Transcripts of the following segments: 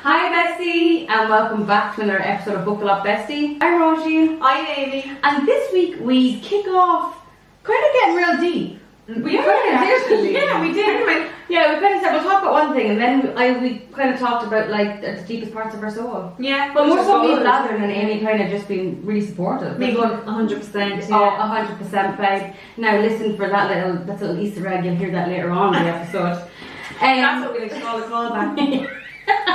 Hi Bestie, and welcome back to another episode of Book of Bestie. I'm Rosie. I'm Amy. And this week we kick off kind of getting real deep. We did. Yeah, we did. Yeah, we kind of said we'll talk about one thing, and then we kind of talked about like the deepest parts of our soul. Yeah, but more so me blathering and Amy kind of just being really supportive. Me going 100%. Yeah. 100% babe. Now listen for that little Easter egg. You'll hear that later on in the episode. That's what we like to call a callback.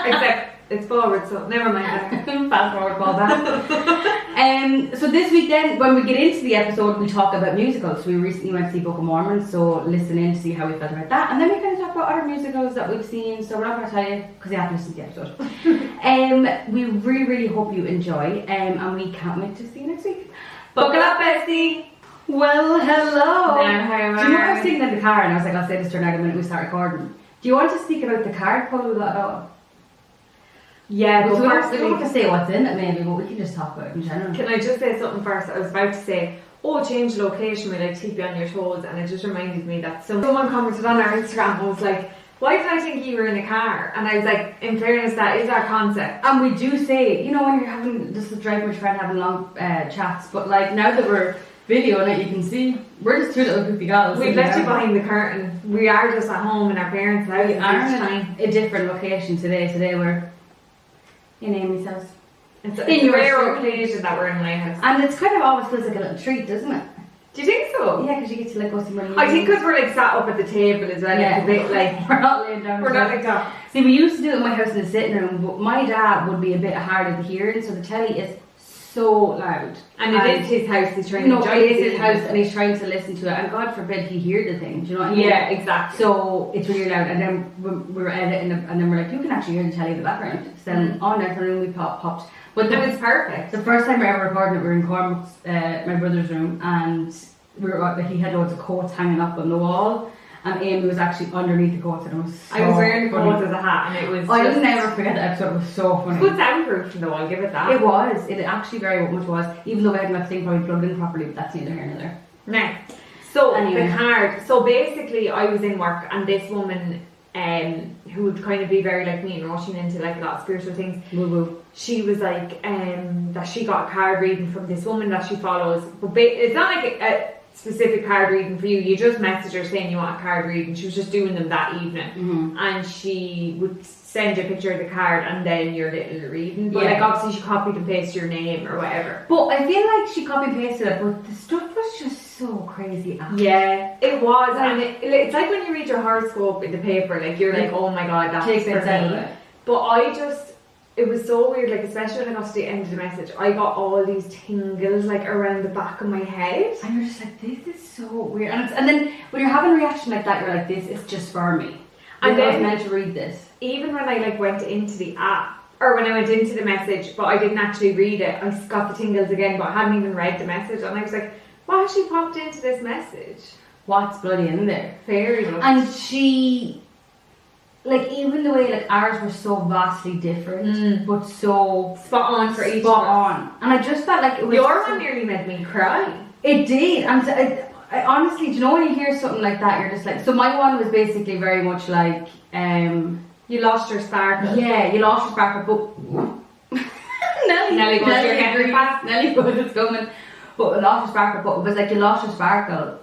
Except it's forward, so never mind that. Fast forward callback. So this week then, when we get into the episode, we talk about musicals. We recently went to see Book of Mormon, so listen in to see how we felt about that. And then we kind of talk about other musicals that we've seen, so we're not going to tell you, because you have to listen to the episode. We really hope you enjoy, and we can't wait to see you next week. Book it up, Bestie! Well, hello! Now, how do you know I was sitting in the car and I was like, I'll say this to her now the minute we start recording. Do you want to speak about the card puzzle at all? Yeah, but we don't have to say what's in it maybe, but we can just talk about it in general. Can I just say something first? I was about to say, change location, we like to keep you on your toes, and it just reminded me that someone commented on our Instagram and was like, why did I think you were in a car? And I was like, in fairness, that is our concept. And we do say, you know, when you're having, just a drive with your friend having long chats, but like now that we're videoing it, you can see we're just two little goofy girls. We've left you behind the curtain. We are just at home in our parents' house. We are in a different location today. Today we're in Amy's house. It's a rare occasion that we're in my house. And it's kind of always feels like a little treat, doesn't it? Do you think so? Yeah, because you get to like go somewhere. I think because we're like sat up at the table as well. Yeah. It's a bit like we're not laying down. We're not like that. See, we used to do it in my house in the sitting room, but my dad would be a bit hard of hearing, so the telly is so loud. And it is his house. He's trying to enjoy it is his house, and he's trying to listen to it. And God forbid he hear the thing. Do you know what I mean? Yeah, exactly. So it's really loud. And then we were editing, and then we're like, you can actually hear the telly in the background. So then on that room we popped. But that was perfect. The first time we ever recorded it, we were in Cormac's, my brother's room, and he had loads of coats hanging up on the wall, and Amy was actually underneath the coats, and it was so I was wearing the funny. coats as a hat, and it was I'll never forget that episode. It was so funny. Good soundproof though, I'll give it that. It actually very much was, even though we hadn't got the thing probably plugged in properly, but that's neither here nor there. Now, so anyway. The card. So basically I was in work, and this woman who would kind of be very like me and rushing into like a lot of spiritual things, woo-woo. She was like that she got a card reading from this woman that she follows, but it's not like a specific card reading for you. You just message her saying you want a card reading. She was just doing them that evening, and she would send you a picture of the card and then your little reading. But like obviously she copied and pasted your name or whatever. But I feel like she copied and pasted it, but the stuff was just so crazy. Yeah, it was, and it's like when you read your horoscope in the paper, like you're like, oh my god, that's for me. But it was so weird, like especially when I got to the end of the message, I got all these tingles like around the back of my head. And you're just like, this is so weird. And then when you're having a reaction like that, you're like, this is just for me. And then I was meant to read this. Even when I like went into the app, or when I went into the message, but I didn't actually read it, I got the tingles again, but I hadn't even read the message, and I was like, what has she popped into this message? What's bloody in there? Very much. And she, like, even the way like ours were so vastly different, but so spot on for each spot on. And I just felt like it was your one nearly made me cry. It did. And I honestly, do you know when you hear something like that, you're just like, so my one was basically very much like you lost your sparkle. Yeah, you lost your sparkle, but Nelly goes, you're getting fast. Nelly goes, it's coming. But you lost your sparkle, but it was like you lost your sparkle.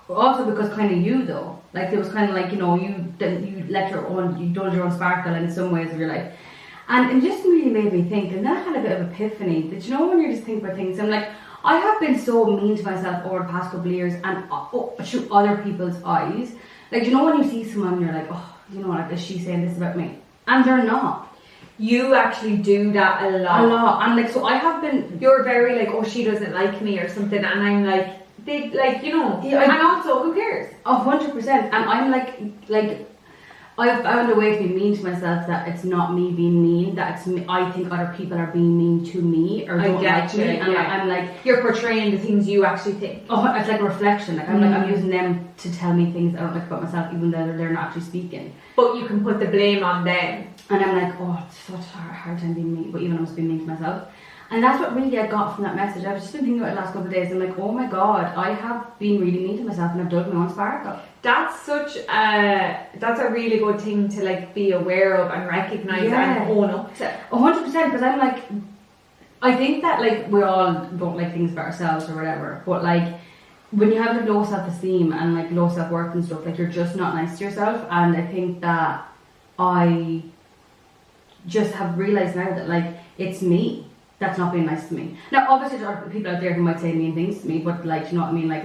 Also because kind of you though, like it was kind of like, you know, you let your own, you dulled your own sparkle in some ways of your life, and it just really made me think. And then I had a bit of epiphany that, you know, when you're just thinking about things, I'm like, I have been so mean to myself over the past couple of years, and through other people's eyes, like, you know, when you see someone, you're like, oh, you know, like, is she saying this about me? And they're not. You actually do that a lot. And like, so I have been. You're very like, oh, she doesn't like me or something, and I'm like. They like, you know, and also who cares? 100%. And I'm like I've found a way to be mean to myself that it's not me being mean, that it's me, I think other people are being mean to me or don't like me, and I'm like, you're portraying the things you actually think. Oh, it's like a reflection. Like I'm using them to tell me things I don't like about myself, even though they're not actually speaking. But you can put the blame on them. And I'm like, oh, it's such a hard time being mean, but even I must be mean to myself. And that's what really I got from that message. I've just been thinking about it the last couple of days. I'm like, oh my god, I have been really mean to myself and I've dug my own sparkle. That's that's a really good thing to like be aware of and recognise and own up to. 100%, because I'm like, I think that like we all don't like things about ourselves or whatever, but like when you have like low self-esteem and like low self-worth and stuff, like you're just not nice to yourself. And I think that I just have realised now that like it's me that's not being nice to me. Now obviously there are people out there who might say mean things to me, but like, you know what I mean, like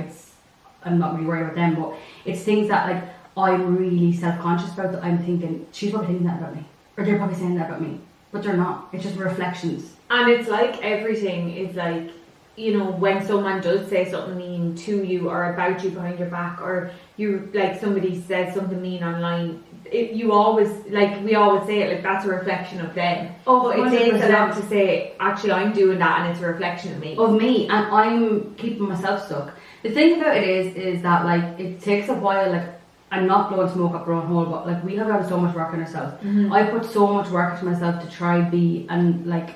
I'm not really worried about them, but it's things that like I'm really self-conscious about, that I'm thinking, she's probably thinking that about me, or they're probably saying that about me, but they're not. It's just reflections. And it's like everything is like, you know, when someone does say something mean to you or about you behind your back, or you like somebody says something mean online, you always, like we always say it, like that's a reflection of them. Oh, but it takes a lot to say, actually I'm doing that and it's a reflection of me. Of me, and I'm keeping myself stuck. The thing about it is that like it takes a while, like I'm not blowing smoke up our own hole, but like we have done so much work on ourselves. I put so much work into myself to try be, and like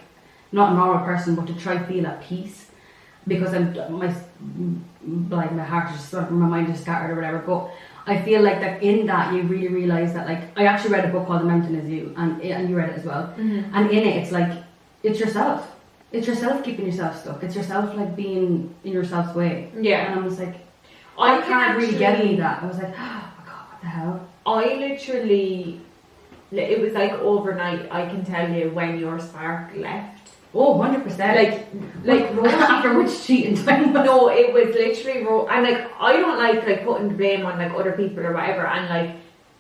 not a normal person, but to try feel at peace, because my heart is just sort of, my mind is scattered or whatever. But I feel like that in that you really realise that, like, I actually read a book called The Mountain Is You, and you read it as well. And in it, it's like, it's yourself. It's yourself keeping yourself stuck. It's yourself like being in yourself's way. Yeah. And I was like, I can't really get any of that. I was like, oh my god, what the hell? I literally, it was like overnight, I can tell you, when your spark left. Oh, 100%. Like after which cheating time. No, it was literally and like I don't like putting the blame on like other people or whatever, and like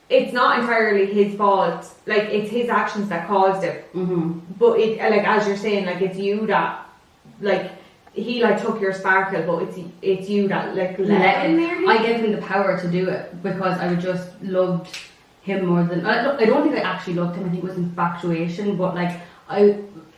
it's not entirely his fault. Like it's his actions that caused it. But it, like as you're saying, like it's you that like he like took your sparkle, but it's you that like let him nearly. I gave him the power to do it because I just loved him more than I don't think I actually loved him. I think it was infatuation, but like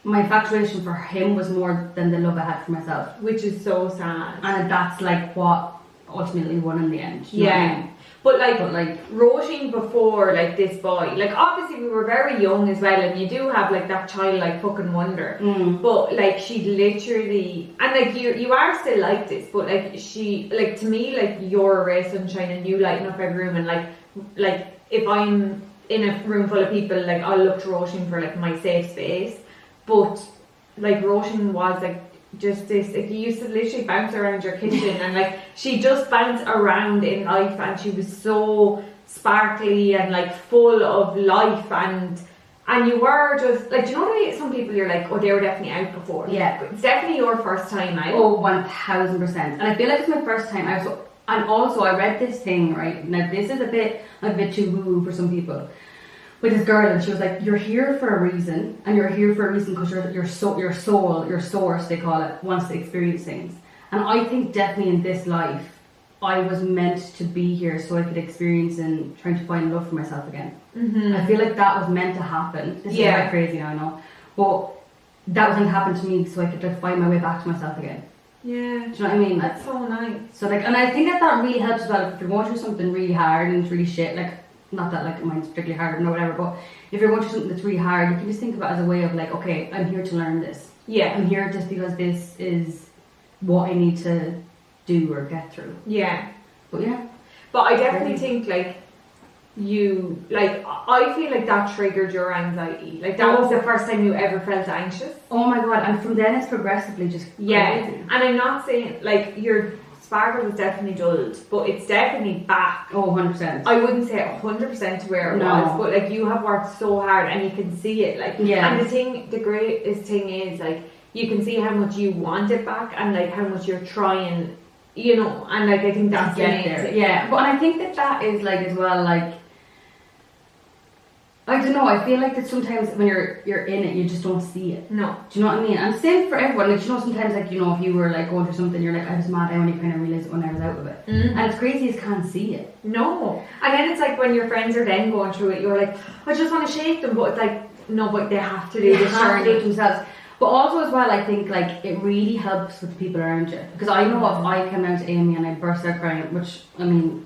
my infatuation for him was more than the love I had for myself, which is so sad. And that's like what ultimately won in the end. You know what I mean? But like Roisin before like this boy, like obviously we were very young as well, and you do have like that childlike fucking wonder. But like she literally, and like you are still like this, but like she, like to me, like you're a ray of sunshine and you lighten up every room, and like if I'm in a room full of people, like I'll look to Roisin for like my safe space. But like Roisin was like just this, like you used to literally bounce around your kitchen and like she just bounced around in life, and she was so sparkly and like full of life, and you were just like, do you know what I mean? Some people you're like, oh, they were definitely out before. Yeah, but it's definitely your first time out. Oh, 1000%. And I feel like it's my first time out. So, and also I read this thing, right now, this is a bit too woo for some people, with this girl, and she was like, you're here for a reason, and you're here for a reason because your soul, your source, they call it, wants to experience things. And I think definitely in this life, I was meant to be here so I could experience and trying to find love for myself again. I feel like that was meant to happen. This is quite crazy now, I know, but that was meant to happen to me so I could like find my way back to myself again. Yeah. Do you know what I mean? That's so nice. So like, and I think that really helps as well if you're going through something really hard and it's really shit, like, not that like mine's particularly hard or whatever, but if you're going through something that's really hard, you can just think of it as a way of like, okay, I'm here to learn this. Yeah. I'm here just because this is what I need to do or get through. Yeah. But yeah. But I definitely think like you, like I feel like that triggered your anxiety. Like that was the first time you ever felt anxious. Oh my god, and from then it's progressively just crazy. And I'm not saying like your sparkle is definitely dulled, but it's definitely back. Oh, 100%. I wouldn't say 100% to where it was, but like you have worked so hard and you can see it. Like, and the greatest thing is like you can see how much you want it back and like how much you're trying, you know. And like I think that's the main thing. Yeah, but I think that is like as well, like I don't know, I feel like that sometimes when you're in it, you just don't see it. No. Do you know what I mean? And same for everyone. Like, you know, sometimes, like, you know, if you were, like, going through something, you're like, I was mad, and you kind of realise it when I was out of it. And it's crazy, you can't see it. No. And then it's like when your friends are then going through it, you're like, I just want to shake them, but it's like, no, but they have to do this journey. Do it themselves. But also as well, I think, like, it really helps with the people around you. Because I know if I came out to Amy and I burst out crying, which, I mean,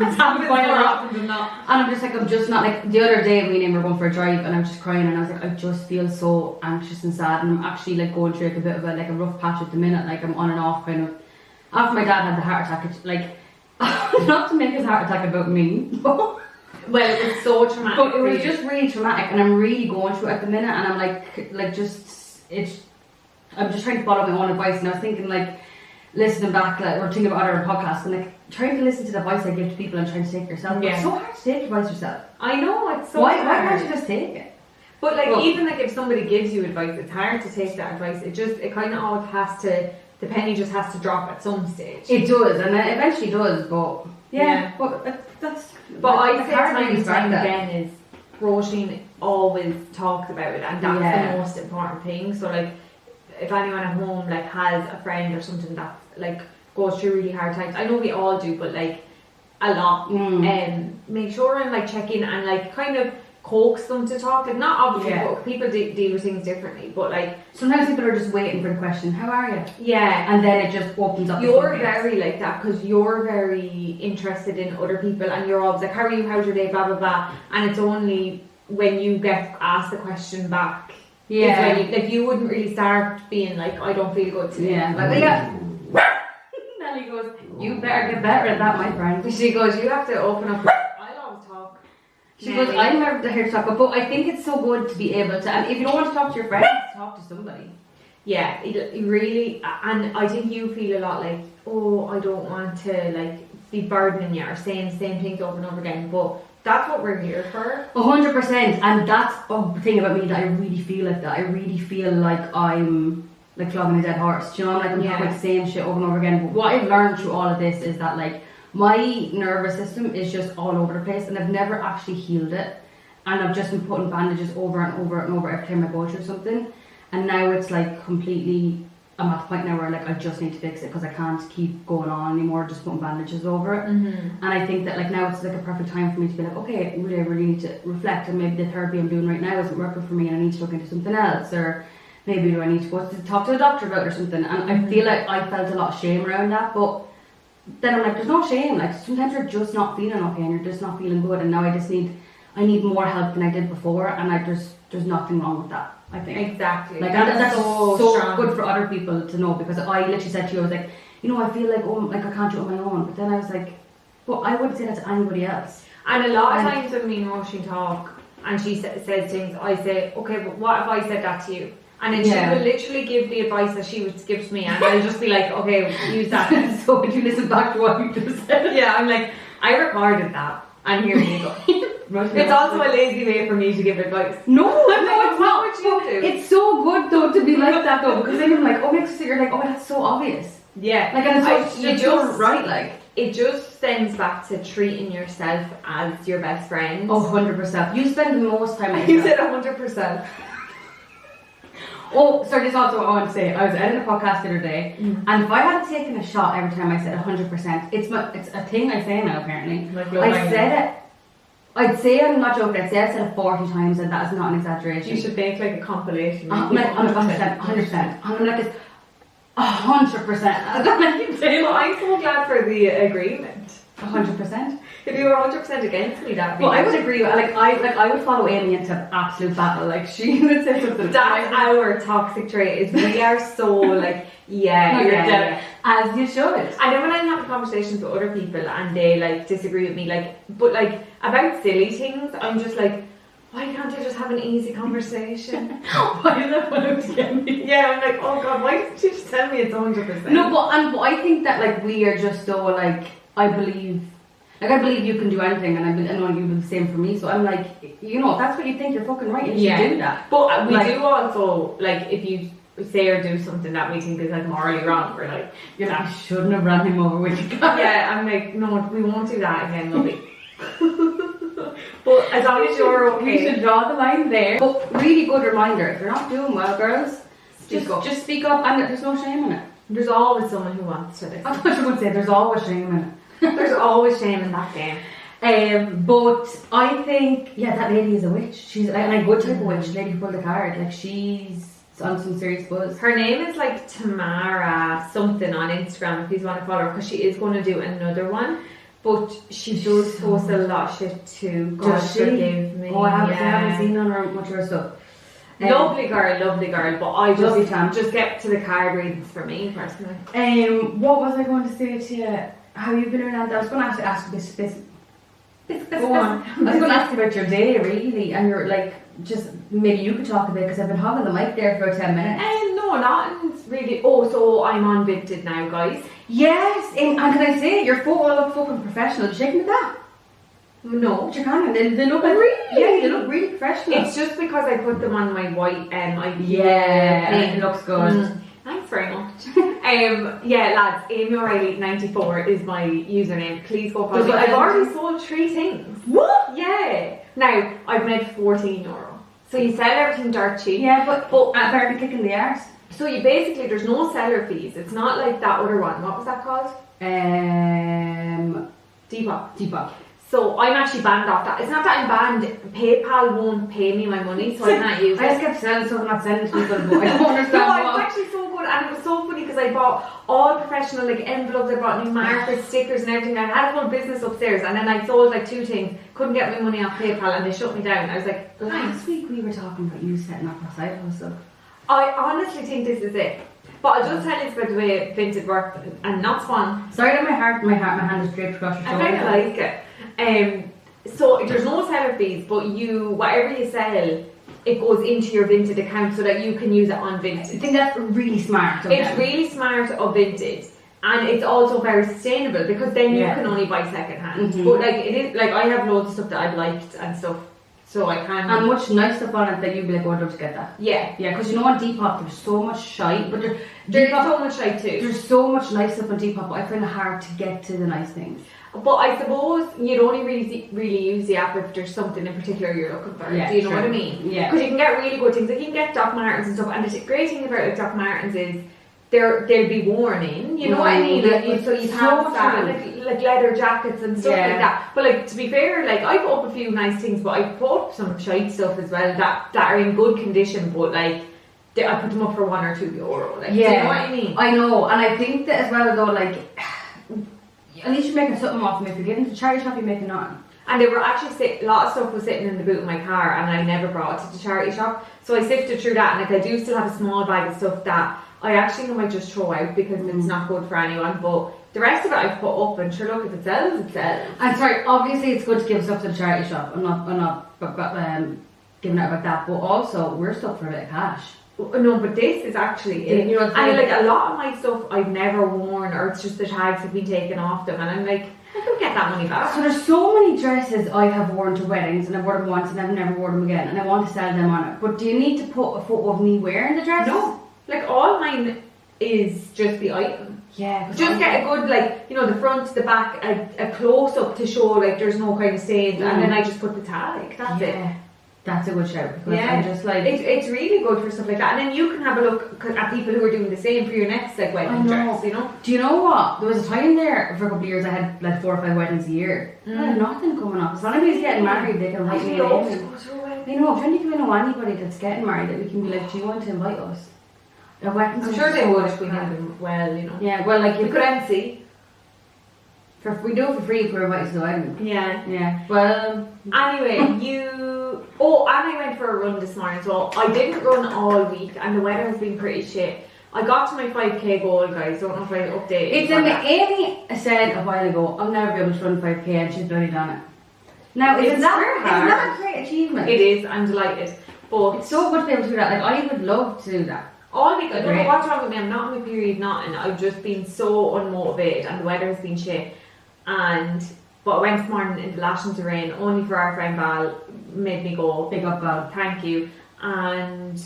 It's happened more often than not. And I'm just not like, the other day me and him were going for a drive and I was just crying and I was like, I just feel so anxious and sad, and I'm actually like going through like a bit of a rough patch at the minute, like I'm on and off kind of. After my dad had the heart attack, it's like, not to make his heart attack about me, but well, it was so traumatic. But it was just really traumatic, and I'm really going through it at the minute, and I'm I'm just trying to follow my own advice, and I was thinking like, listening back, like, or thinking about other podcasts, and like trying to listen to the advice I give to people and trying to take it yourself. Yeah. It's so hard to take advice yourself. I know, it's so why hard. Why can't you just take it? But like, even like if somebody gives you advice, it's hard to take that advice. It kind of always has to, the penny just has to drop at some stage. It does, and it eventually does, but yeah. But that's. But I say hard time and start time that. again is Roisin always talks about it, and that's the most important thing. So like, if anyone at home like has a friend or something that like goes through really hard times, I know we all do, but like a lot, make sure and like check in and like kind of coax them to talk. Like, not obviously, but people deal with things differently, but like sometimes people are just waiting for the question, how are you? Yeah. And then it just opens up. You're very like that because you're very interested in other people, and you're always like, how are you, how's your day, blah blah blah, and it's only when you get asked the question back, like you wouldn't really start being like, I don't feel good today. Nelly goes, you better get better at that, my friend. She goes, you have to open up. I'll always talk. She goes, I'm never here to talk, but I think it's so good to be able to, and if you don't want to talk to your friends, talk to somebody. Yeah, it really, and I think you feel a lot like, oh, I don't want to like be burdening you or saying the same things over and over again, but that's what we're here for. 100%, and that's the thing about me, that I really feel like that. I really feel like I'm like flogging a dead horse. Do you know, I'm talking about the same shit over and over again. But what I've learned through all of this is that like my nervous system is just all over the place, and I've never actually healed it, and I've just been putting bandages over and over and over every time I go through something, and now it's like completely, I'm at the point now where like I just need to fix it because I can't keep going on anymore just putting bandages over it. And I think that like now it's like a perfect time for me to be like, okay, really, I really need to reflect, and maybe the therapy I'm doing right now isn't working for me and I need to look into something else, or maybe do I need to go to talk to a doctor about it or something. And I feel like I felt a lot of shame around that, but then I'm like, there's no shame. Like sometimes you're just not feeling okay and you're just not feeling good, and now I need more help than I did before, and there's nothing wrong with that, I think. Exactly. Like that's so good for other people to know, because I literally said to you, I was like, you know, I feel like, oh, like I can't do it on my own, but then I was like, well, I wouldn't say that to anybody else. And a lot of times when me and Roisin talk and she says things, I say, okay, but what if I said that to you? And then she will literally give the advice that she would give to me, and I'll just be like, okay, use that. So would you listen back to what you just said? Yeah, I'm like, I recorded that, and here you go. It's also a lazy way for me to give advice. No, it's not what you do. It's so good though to be like that though, because then you're like, oh, makes you're like, oh, that's so obvious. Yeah, like, and it's you're just right, like. It just stems back to treating yourself as your best friend. Oh, 100%. You spend the most time with You said 100%. Oh, sorry, this is also what I want to say. I was editing a podcast the other day, and if I had taken a shot every time I said 100%, it's a thing I say now apparently. I said it. I'd say, I'm not joking, I'd say I said it 40 times, and that is not an exaggeration. You should make like a compilation. I'm like, 100%. I'm like, it's 100%. I'm so glad for the agreement. 100%. If you were 100% against me, that'd be. Well, I would agree. I would follow Amy into absolute battle. Like she would say something. That's our toxic trait. Is we are so like yeah, as you should. And then when I'm having conversations with other people and they like disagree with me, but about silly things, I'm just like, why can't I just have an easy conversation? Why is that funny to get me? Yeah, I'm like, oh god, why didn't you just tell me it's 100%? No, but I think that like we are just so like I believe you can do anything, and I know you do the same for me. So I'm like, you know, if that's what you think, you're fucking right. You should do that. But we do also like if you say or do something that we think is like morally wrong, we're like, you're like, you shouldn't have ran him over with your car. Yeah, I'm like, no, we won't do that again, Lovey. But as long as you're okay, we should draw the line there. But really good reminder: if you're not doing well, girls, just speak up, and there's no shame in it. There's always someone who wants to listen. I thought you would say there's always shame in it. There's always shame in that game. But I think, that lady is a witch. She's a good type of witch. Lady who pulled the card. Like she's on some serious buzz. Her name is like Tamara something on Instagram if you want to follow her, because she is going to do another one. But she does post a lot of shit too. God forgive me. Oh, I haven't seen on her much of her stuff. Lovely girl, but I just get to the card readings for me personally. What was I going to say to you? How you been around? I was going to ask this. Go on. I was going to ask you about your day, really, and you're like, just maybe you could talk a bit because I've been hogging the mic there for about 10 minutes. No, nothing's really. Oh, so I'm on Vinted now, guys. Yes, and can I say your photo look fucking professional? You shaking with that? No, but you can. They look like really. Yeah, they look really professional. It's just because I put them on my white yeah, it looks good. Thanks very much. Yeah, lads, Amy O'Reilly 94 is my username. Please go follow me. I've already sold 3 things. What? Yeah. Now I've made €14. So you sell everything dirt cheap. Yeah, but better than kicking the arse. So you basically, there's no seller fees. It's not like that other one. What was that called? Depop. So I'm actually banned off that. It's not that I'm banned. PayPal won't pay me my money, so I can't use it. I just kept selling stuff and not sending to people, but I don't understand. No, it was actually so good, and it was so funny because I bought all professional like envelopes. I bought new markers, stickers, and everything. I had a whole business upstairs, and then I sold like 2 things. Couldn't get my money off PayPal, and they shut me down. I was like, last week we were talking about you setting up a side hustle. I honestly think this is it. But I'll just tell you about the way Vinted works, and not fun. Sorry that my hand is draped across your shoulder. I kind of like it. So there's no seller fees, but whatever you sell, it goes into your Vinted account so that you can use it on Vinted. I think that's really smart. Okay. It's really smart of Vinted, and it's also very sustainable because then you can only buy second hand. But like it is, like I have loads of stuff that I've liked and stuff, so I can. And much nice stuff on it that you'd be like, oh, I'd love to get that. Yeah, because you know on Depop there's so much shite, but there's so much shite too. There's so much nice stuff on Depop, but I find it hard to get to the nice things. But I suppose you'd only really use the app if there's something in particular you're looking for. Yeah, do you know what I mean? Yeah. Because you can get really good things. Like you can get Doc Martens and stuff. And the great thing about like, Doc Martens is they'll be worn in. You know what I mean? Like, so you have that, like leather jackets and stuff like that. But like to be fair, like I put up a few nice things, but I put up some shite stuff as well that are in good condition. But like I put them up for €1 or €2. Like, do you know what I mean? I know, and I think that as well though, like. At least you're making something off them. If you're getting to charity shop, you're making nothing. And they were actually a lot of stuff was sitting in the boot of my car, and I never brought it to the charity shop. So I sifted through that, and like I do still have a small bag of stuff that I actually might just throw out because it's not good for anyone. But the rest of it I've put up, and sure, look, if it sells, it sells. And sorry, obviously it's good to give stuff to the charity shop. I'm not giving out about that, but also we're stuck for a bit of cash. No, but this is actually it. You know, and like a lot of my stuff I've never worn, or it's just the tags have been taken off them, and I'm like, I could get that money back. So there's so many dresses I have worn to weddings, and I've worn them once and I've never worn them again, and I want to sell them on it. But do you need to put a photo of me wearing the dress? No, like all mine is just the item. Yeah, just get a good, like, you know, the front, the back, a close up to show like there's no kind of stains, and then I just put the tag. That's it. That's a good shout because I'm just like it's really good for stuff like that, and then you can have a look at people who are doing the same for your next like wedding dress. You know? Do you know what? There was a time there for a couple of years I had like 4 or 5 weddings a year. I had nothing coming up. So when anybody's getting married, they can invite me in. I know. I'm trying to think if I know anybody that's getting married that we can be like, do you want to invite us? I'm sure they would if we had them well, you know. Yeah, well, like you could MC. We do it for free if we're invited to the wedding. Yeah. Well, anyway, and I went for a run this morning, so I didn't run all week, and the weather has been pretty shit. I got to my 5k goal, guys. Don't know if I updated. Amy said a while ago, I'll never be able to run 5k, and she's bloody done it. Now, is that a great achievement? It is. I'm delighted. But it's so good to be able to do that. Like, I would love to do that. All week, I don't know what's wrong with me. I'm not on my period, nothing. I've just been so unmotivated, and the weather has been shit. But I went this morning in the lashing to rain only for our friend Val, made me go. Big up Val. Thank you. And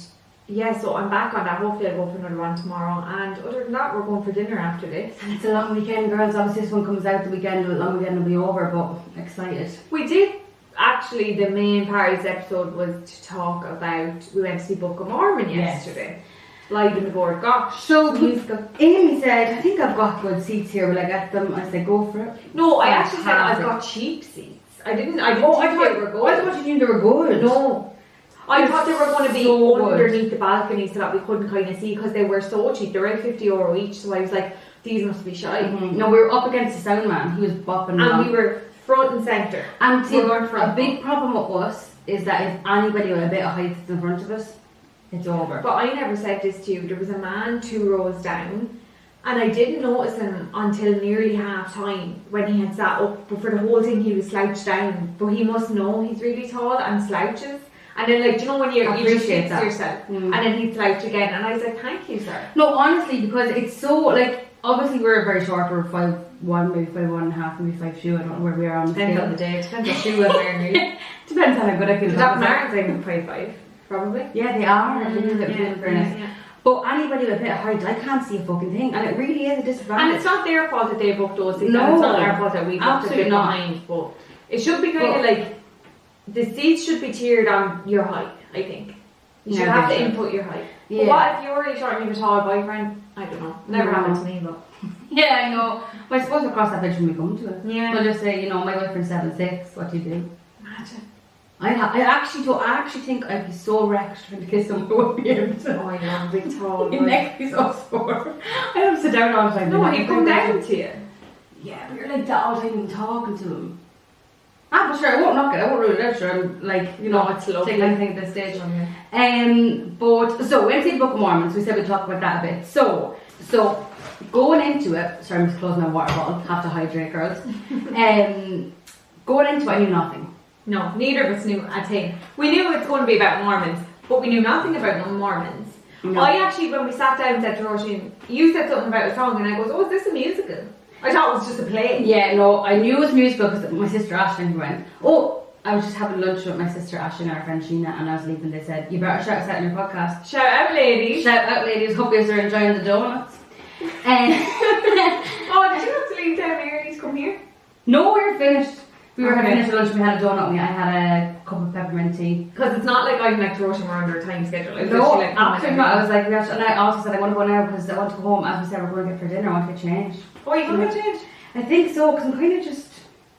yeah, so I'm back on that. Hopefully I'll go for another one tomorrow, and other than that we're going for dinner after this. And it's a long weekend, girls. Obviously this one comes out the weekend, the long weekend will be over, but excited. We did actually, the main part of this episode was to talk about, we went to see Book of Mormon yesterday. Live in the board, gosh. So Amy said, I think I've got good seats here. Will I get them? I said, go for it. No, I actually said I've got cheap seats. I didn't think they were good. I thought you knew they were good. No. I thought they were going to be underneath the balcony so that we couldn't kind of see, because they were so cheap. They were like €50 each. So I was like, these must be shy. No, we were up against the sound man. He was bopping And we were front and centre. And see, a big problem with us is that if anybody with a bit of height is in front of us, it's over. But I never said this to you. There was a man 2 rows down, and I didn't notice him until nearly half time when he had sat up. But for the whole thing, he was slouched down. But he must know he's really tall and slouches. And then, like, do you know when you just fix yourself, and then he'd slouch again. And I was like, thank you, sir. No, honestly, because it's so, like, obviously we're very short. We're 5'1", maybe 5'1.5", maybe 5'2". I don't know where we are on the scale. Depends on the day. Depends what shoe I'm wearing. Depends how good I feel. That Martin's like 5'5", probably. Yeah, they are. Yeah. But anybody with a bit of height, I can't see a fucking thing, and it really is a disadvantage. And it's not their fault that they booked those seats. No, it's not our fault that we booked a bit not. behind. But it should be kind of like the seats should be tiered on your height. I think you should have to input your height. Yeah. But what if you're really short and you have a tall boyfriend? I don't know. Never happened to me, but yeah, I know. But I suppose we'll cross that bridge when we come to it. Yeah. We'll just say, you know, my boyfriend's 7'6". What do you do? Imagine. I actually think I'd be so wrecked trying to kiss him. I won't be able to. Oh, you're a big tall. Your neck is so sore. I have to sit down all the time. No, he'd come down to you. Yeah, but you're like that all the time even talking to him. Ah, but sure, I won't knock it. I won't rule it out. Sure, I'm like, you know, it's lovely. take anything at this stage. But so when we see the Book of Mormon, so we said we'd talk about that a bit. So going into it, sorry, I'm just closing my water bottle. Have to hydrate, girls. Going into it, I knew nothing. No, neither of us knew a thing. We knew it's going to be about Mormons, but we knew nothing about Mormons. No. I actually, when we sat down, said to Roisin, you said something about a song, and I goes, oh, is this a musical? I thought it was just a play. Yeah, no, I knew it was musical because my sister Ashley went, oh, I was just having lunch with my sister Ashley and our friend Sheena, and I was leaving, they said, you better shout us out in your podcast. Shout out, ladies. Shout out, ladies. Hope you guys are enjoying the donuts. Oh, did you have to leave down early to come here? No, we were finished. We were finished for lunch, we had a donut, I had a cup of peppermint tea. Because it's not like I'm like Roisin, we're under a time schedule. No, like, absolutely not. I was like, and I also said I want to go now because I want to go home. As we said, we're going to get for dinner, I want to get changed. Oh, you want to get changed? I think so, because I'm kind of just,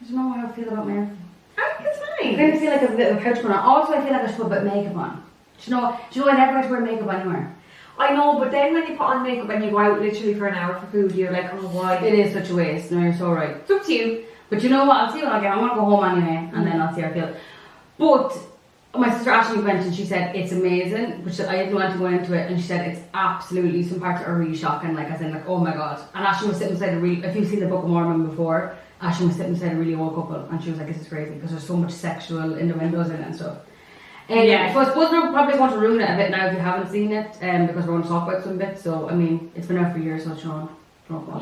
I don't know how I feel about my outfit. I think it's fine. I kind of feel like a bit of a couch going on. Also, I feel like I should put a bit of makeup on. Do you know I never like to wear makeup anywhere. I know, but then when you put on makeup and you go out literally for an hour for food, you're like, oh, why? It is such a waste. No, you're so right. It's up to you. But you know what? I'll see when I get home. I'm going to go home anyway, and then I'll see how I feel. But my sister Ashley went and she said it's amazing, which I didn't want to go into it, and she said it's absolutely, some parts are really shocking, like as in like, oh my god. And Ashley was sitting beside a really, if you've seen the Book of Mormon before, Ashley was sitting beside a really old couple, and she was like, this is crazy because there's so much sexual innuendos in it and stuff. Yeah. So I suppose we're probably going to ruin it a bit now if you haven't seen it, because we're going to talk about some bits. So I mean, it's been out for years, so Sean.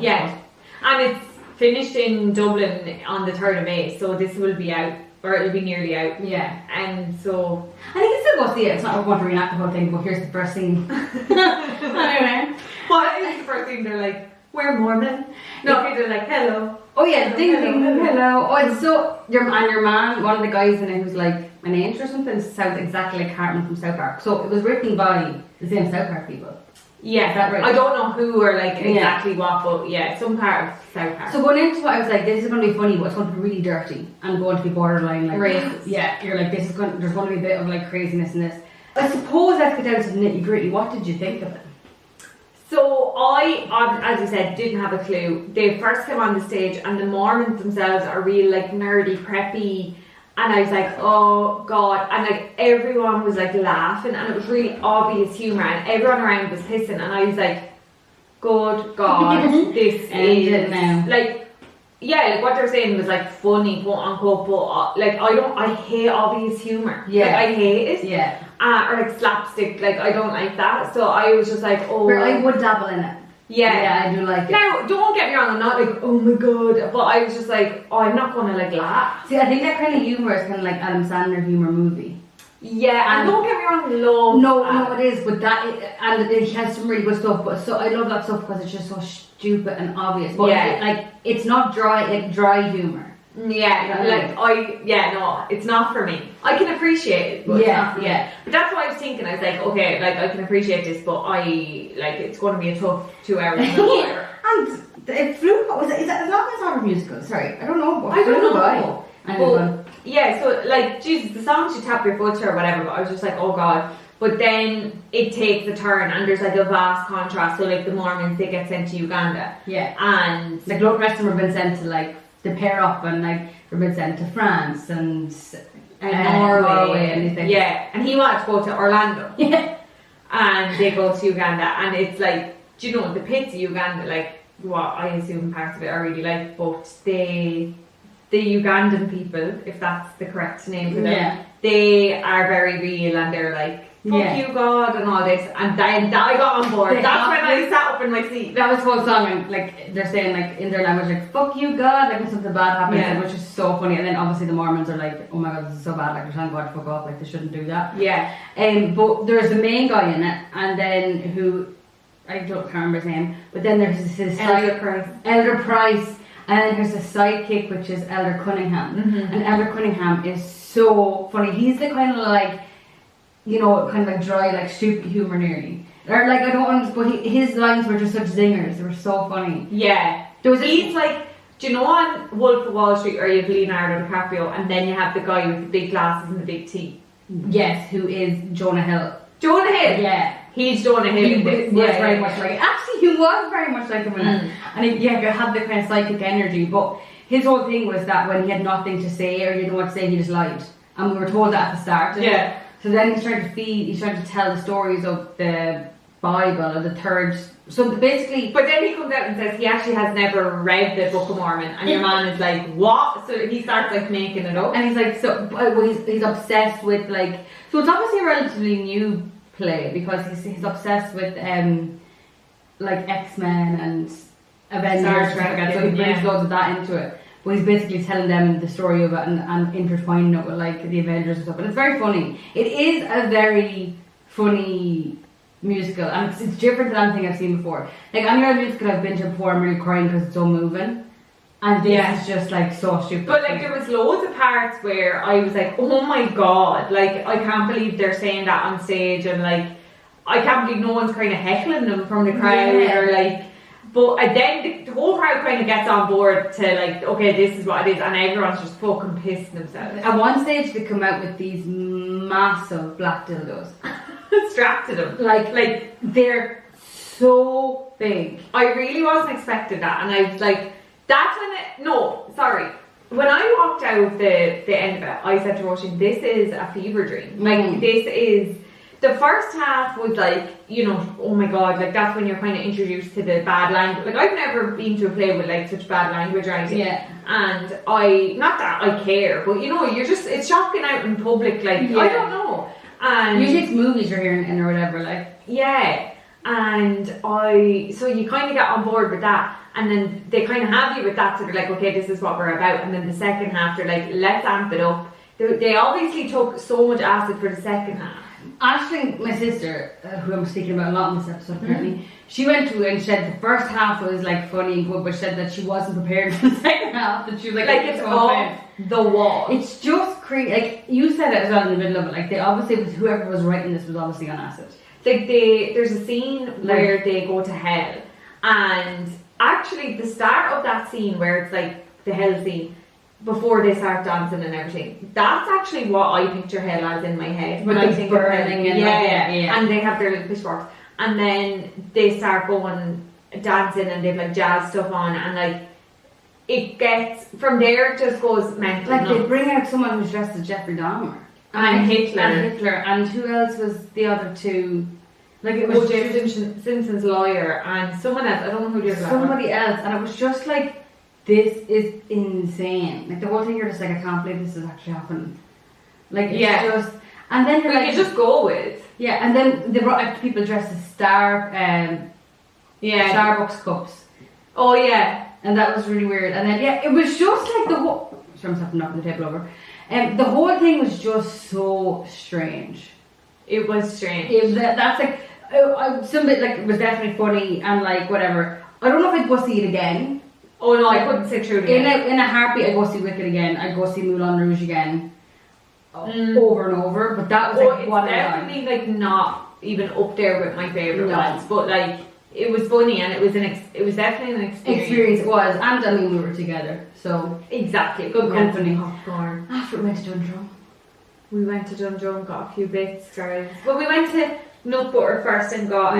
Yeah, and it's finished in Dublin on the 3rd of May, so this will be out, or it'll be nearly out. Yeah. And so I think it's still go see it. It's not we're going to reenact the whole thing, but here's the first scene. Anyway, what is the first thing? They're like, we're Mormon. No, okay, they're like, hello. Oh yeah, ding ding hello. Oh, it's so your man, one of the guys in it who's like an angel or something, sounds exactly like Cartman from South Park. So it was written by the same South Park people. Yeah, is that right? I don't know who or like exactly what, but yeah, some part of South Park. So going into it, I was like, this is going to be funny, but it's going to be really dirty and going to be borderline like racist. Yeah, you're like, there's going to be a bit of like craziness in this. I suppose let's get down to the nitty gritty. What did you think of it? So I, as you said, didn't have a clue. They first came on the stage, and the Mormons themselves are real like nerdy, preppy. And I was like, oh god, and like everyone was like laughing, and it was really obvious humour, and everyone around was pissing, and I was like, good god, this is like, yeah, like what they're saying was like funny, quote unquote, but like I hate obvious humour. Yeah, like, I hate it. Yeah. Or like slapstick, like I don't like that. So I was just like, oh. But I would dabble in it. Yeah, I do like it. Now, don't get me wrong, I'm not like, oh my god, but I was just like, oh, I'm not going to like laugh. See, I think that kind of humour is kind of like Adam Sandler humour movie. Yeah, and don't get me wrong, love No, it is, but and it has some really good stuff, but so I love that stuff because it's just so stupid and obvious. But like, it's not dry humour. Yeah, it's not for me. I can appreciate it, but it's not for me. But that's what I was thinking. I was like, okay, like I can appreciate this, but it's going to be a tough 2 hours. And it flew. Is that not my song musical? Sorry, I don't know. I don't know. Well, yeah, so like Jesus, the song should tap your foot or whatever. But I was just like, oh god. But then it takes a turn, and there's like a vast contrast. So like the Mormons, they get sent to Uganda. Yeah. And like the rest of them have been sent to like the pair up, and like they've been sent to France and Norway and anything. Yeah, and he wanted to go to Orlando. Yeah. And they go to Uganda, and it's like, do you know, the pits of Uganda, like, what I assume parts of it I really like, but the Ugandan people, if that's the correct name for them, they are very real, and they're like, fuck you God and all this, and then I got on board. That's when I sat up in my seat. That was the whole song, and like they're saying like in their language like fuck you God, like when something bad happens, which is so funny. And then obviously the Mormons are like, oh my God, this is so bad, like they're telling God to fuck off, like they shouldn't do that. Yeah. But there's the main guy in it, and then who I can't remember his name, but then there's his Elder Price, and then there's a sidekick which is Elder Cunningham. And Elder Cunningham is so funny. He's the kind of like, you know, kind of like dry, like stupid humor nearly. Or like, I don't understand, but his lines were just such zingers. They were so funny. Yeah. He's like, do you know on Wolf of Wall Street, or you have Leonardo DiCaprio, and then you have the guy with the big glasses and the big teeth? Yes, who is Jonah Hill. Jonah Hill? Yeah. He's Jonah Hill. He was very much like, actually he was very much like him in it. And he had the kind of psychic energy, but his whole thing was that when he had nothing to say or he didn't know what to say, he just lied. And we were told that at the start. Yeah. So then he's trying to tell the stories of the Bible or the third. So basically, but then he comes out and says he actually has never read the Book of Mormon, and your man is like, what? So he starts like making it up, and he's like, he's obsessed with like. So it's obviously a relatively new play because he's obsessed with like X-Men and Avengers, so he brings loads of that into it. But he's basically telling them the story of it and intertwining it with like the Avengers and stuff. And it's very funny. It is a very funny musical, and it's different than anything I've seen before. Like any other musical I've been to before, I'm really crying because it's so moving. And this is just like so stupid. But like there was loads of parts where I was like, oh my God, like I can't believe they're saying that on stage, and like I can't believe no one's kind of heckling them from the crowd or like. But then the whole crowd kind of gets on board to like, okay, this is what it is, and everyone's just fucking pissing themselves. At one stage, they come out with these massive black dildos strapped to them, like they're so big. I really wasn't expecting that, and I was like, that's when when I walked out of the end of it, I said to Roisin, this is a fever dream. Like this is. The first half was like, you know, oh my God, like that's when you're kind of introduced to the bad language. Like I've never been to a play with like such bad language or anything. Yeah. And not that I care, but you know, it's shocking out in public, like, I don't know. And usually it's movies you're hearing in or whatever, like. Yeah. And so you kind of get on board with that. And then they kind of have you with that, so they're like, okay, this is what we're about. And then the second half, they're like, let's amp it up. They obviously took so much acid for the second half. Ashley, my sister, who I'm speaking about a lot in this episode apparently, she went to it and said the first half was like funny and good, but she said that she wasn't prepared for the second half, that she was like it's off the wall. It's just crazy. Like you said it as well in the middle of it, like they obviously, whoever was writing this was obviously on acid. Like there's a scene where they go to hell, and actually the start of that scene where it's like the hell scene, before they start dancing and everything, that's actually what I picture hell as in my head when I think of burning and and they have their little pitchforks, and then they start going dancing and they've like jazz stuff on, and like it gets from there, it just goes mental. Like they bring out someone who's dressed as Jeffrey Dahmer and Hitler and who else was the other two? Like it was O.J. Simpson's lawyer and someone else. I don't know who the other somebody else, and it was just like, this is insane. Like the whole thing, you're just like, I can't believe this is actually happening. Like it's just, and then you're like, you just go with. Yeah, and then they brought out people dressed as Starbucks cups. Oh yeah, and that was really weird. And then it was just like the whole. Sorry, I'm having knocking the table over. The whole thing was just so strange. It was strange. That's like some bit like it was definitely funny and like whatever. I don't know if I'd go see it again. Oh no, I couldn't sit through it again. In a heartbeat, I'd go see Wicked again. I'd go see Moulin Rouge again. Over and over. But that was like one definitely like not even up there with my favourite ones. But like it was funny, and it was definitely an experience. It was, and I mean we were together, so exactly good company. Popcorn. After we went to Dundrum. We went to Dundrum, got a few bits, girls. Well, we went to Nut Butter first and got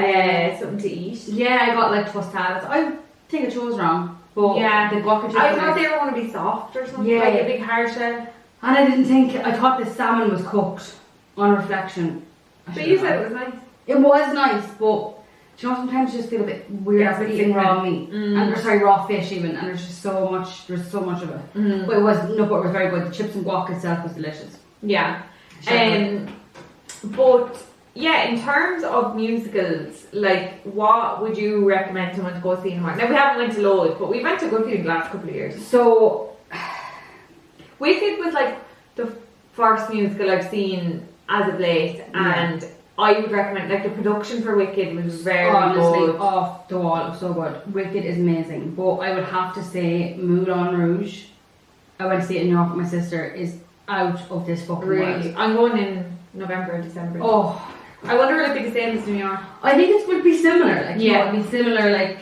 something to eat. Yeah, I got like tostadas. I think I chose wrong. But yeah, the guac I thought they were going to be soft or something, like a big hard shell. And I thought the salmon was cooked on reflection. But you said it was nice. It was nice, but do you know, sometimes you just feel a bit weird after eating raw meat. And raw fish even, and there's so much of it. But it was very good. The chips and guac itself was delicious. Yeah. But yeah, in terms of musicals, like, what would you recommend someone to go see in March? Now, we haven't went to loads, but we went to a good few the last couple of years. So, Wicked was like the first musical I've seen as of late, and I would recommend, like, the production for Wicked was very good. Off the wall, so good. Wicked is amazing, but I would have to say Moulin Rouge. I went to see it in New York with my sister. Is out of this fucking world. I'm going in November and December. Oh, I wonder will it be the same as New York? I think it would be similar. Like, it would be similar, like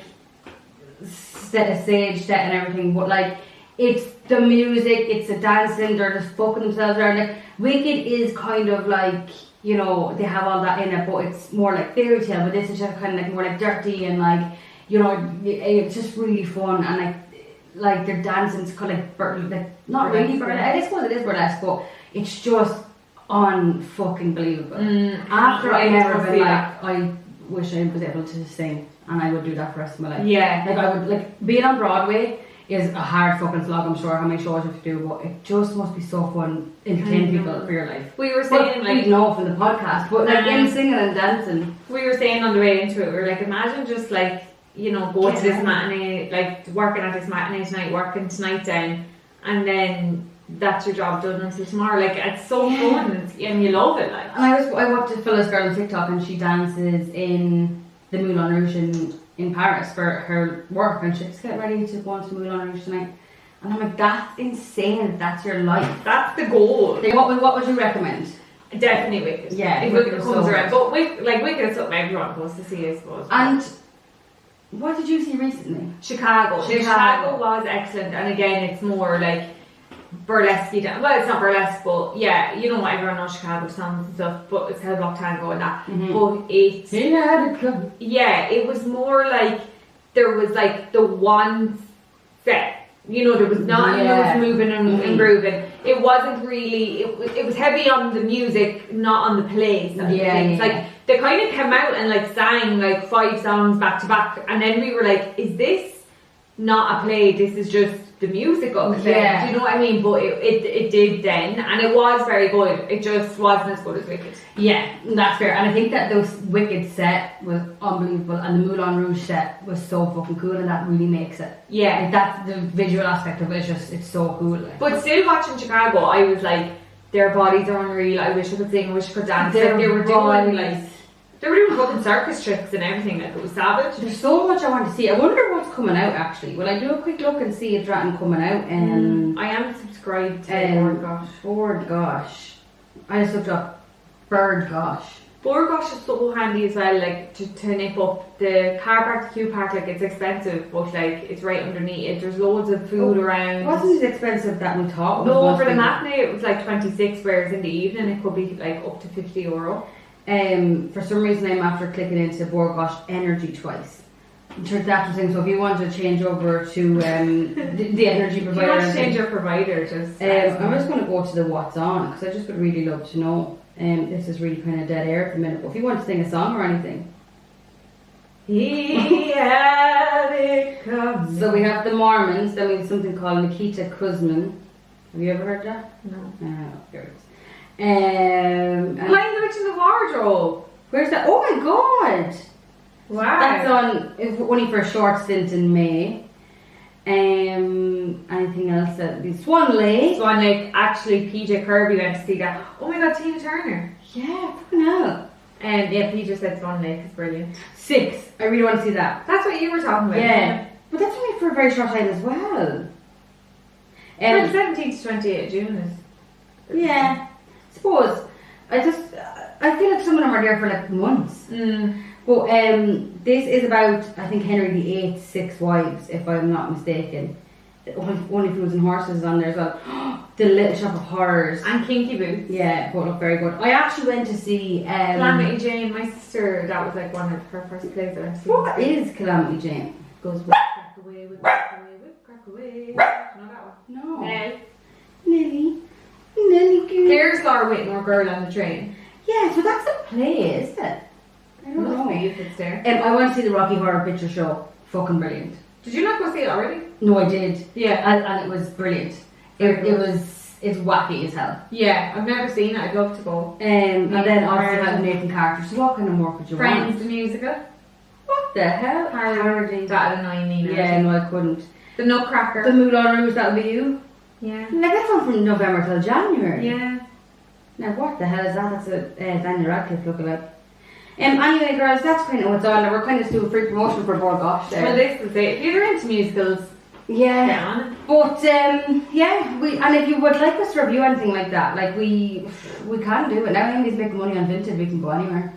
stage set and everything. But like, it's the music, it's the dancing. They're just fucking themselves around. Like, Wicked is kind of like, you know, they have all that in it, but it's more like fairy tale. But this is just kind of like more like dirty and like, you know, it's just really fun and like their dancing's kind of like not really burlesque. I suppose it is burlesque, but it's just unfucking believable. After I never been like, I wish I was able to sing, and I would do that for the rest of my life. Yeah, like I would, like, being on Broadway is a hard fucking slog. I'm sure how many shows you have to do, but it just must be so fun entertaining people for your life. We were saying, like, we know from the podcast, but like in singing and dancing, we were saying on the way into it, we were like, imagine just like, you know, going to this matinee, like working at this matinee tonight, working tonight then, and then that's your job done until tomorrow. Like, it's so fun and you love it. Like, and I watched a Phyllis girl on TikTok, and she dances in the Moulin Rouge in Paris for her work, and she's getting ready to go on to Moulin Rouge tonight. And I'm like, that's insane. That's your life. That's the goal. Like, what would you recommend? Definitely Wicked. Yeah, if Wicked comes around. But Wicked is something everyone goes to see, I suppose. And what did you see recently? Chicago was excellent, and again, it's more like burlesque. Well, it's not burlesque, but yeah, you know what, everyone knows Chicago songs and stuff, but it's Hell Block Tango and that. But it was more like there was like the one set. You know, there was not enough moving and grooving. It wasn't really. It was heavy on the music, not on the plays. Like, they kind of came out and like sang like 5 songs back to back, and then we were like, "Is this not a play? This is just the music of it." Do you know what I mean? But it did then, and it was very good. It just wasn't as good as Wicked. Yeah, that's fair. And I think that those Wicked set was unbelievable, and the Moulin Rouge set was so fucking cool, and that really makes it. Yeah, like, that's the visual aspect of it. It's so cool. Like. But still, watching Chicago, I was like, their bodies are unreal. I wish I could sing. I wish I could dance. Like, they were doing fucking circus tricks and everything. Like, it was savage. There's so much I want to see. I wonder what's coming out actually. Will I do a quick look and see if there's coming out? I am subscribed to Board Gosh. I just looked up Bird Gosh. Board Gosh is so handy as well, like to nip up the car park, the queue park. Like, it's expensive, but like it's right underneath it. There's loads of food around. Wasn't it expensive that we thought? No, for the matinee it was like 26, whereas in the evening it could be like up to €50. For some reason I'm after clicking into Board Gosh Energy twice. I'm sure that's the thing. So if you want to change over to the energy provider, you want to change your provider, just I'm just going to go to the what's on, because I just would really love to know. This is really kind of dead air at the minute. But if you want to sing a song or anything, he had it coming. So we have the Mormons. Then we have something called Nikita Kuzman. Have you ever heard that? No. Here it is. Lion the Witch in the Wardrobe. Where's that? Oh my god! Wow. That's on only for a short stint in May. Anything else? Swan Lake. Swan Lake. Actually, PJ Kirby went to see that. Oh my god, Tina Turner. Yeah, fucking hell. Yeah, PJ said Swan Lake is brilliant. 6. I really want to see that. That's what you were talking about. Yeah, but that's only for a very short time as well. From 17th to 28th June is. Yeah, I suppose. I feel like some of them are there for like months. But this is about, I think, Henry VIII's 6 wives, if I'm not mistaken. Only Foods and Horses is on there as well. The Little Shop of Horrors. And Kinky Boots. Yeah, both look very good. I actually went to see Calamity Jane, my sister, that was like one of her first plays that I've seen. What is Calamity Jane? Goes with crack away, with crack away, with crack away. No, that one. No. Nelly. Nelly girl. There's Laura Whitmore, Girl on the Train. Yeah, so that's a play, is it? I don't know. If it's there. I went to see the Rocky Horror Picture Show. Fucking brilliant. Did you not go see it already? No, I did. Yeah. And it was brilliant. It's wacky as hell. Yeah, I've never seen it. I'd love to go. And then obviously have Nathan Carter. So what kind of work would you Friends, want? the musical. What the hell? Parody. That'd annoy me now. Yeah, no, I couldn't. The Nutcracker. The Moulin Rouge, that'll be you. Yeah. Like that's on from November till January. Yeah. Now what the hell is that? That's a Daniel Radcliffe lookalike. Anyway, girls, that's kind of what's on. We're kind of doing free promotion for Board Gosh there. Well, this is it. If you're into musicals, yeah. get on it. But yeah, and if you would like us to review anything like that, like we can do it. Now Amy's making money on Vinted, we can go anywhere.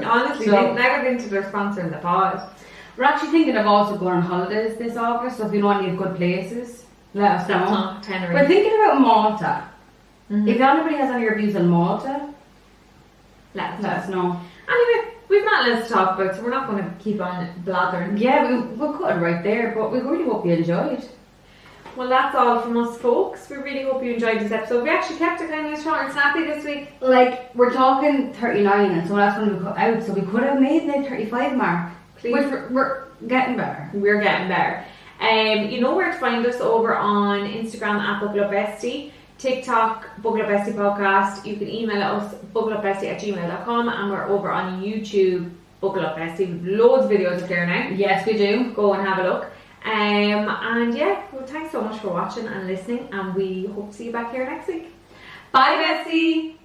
Honestly, So- they've never been to their sponsor in the pod. We're actually thinking of also going on holidays this August, so if you know any good places, let us know. That's not Tenerife. We're thinking about Malta. Mhm. If anybody has any reviews on Malta, Let let us know. Anyway, we've not less to talk about, so we're not going to keep on blathering. Yeah, we'll cut it right there, but we really hope you enjoyed. Well, that's all from us, folks. We really hope you enjoyed this episode. We actually kept it kind of short and snappy this week. Like, we're talking 39, and so that's when we cut out, so we could have made the 35 mark. Please. Which we're getting better. We're getting better. You know where to find us over on Instagram at Book of Bestie, TikTok, Book of Bestie Podcast. You can email us, bookofbestie@gmail.com, and we're over on YouTube, Book of Bestie. We've loads of videos up there now. Yes, we do. Go and have a look. And yeah, well, thanks so much for watching and listening, and we hope to see you back here next week. Bye, Bestie.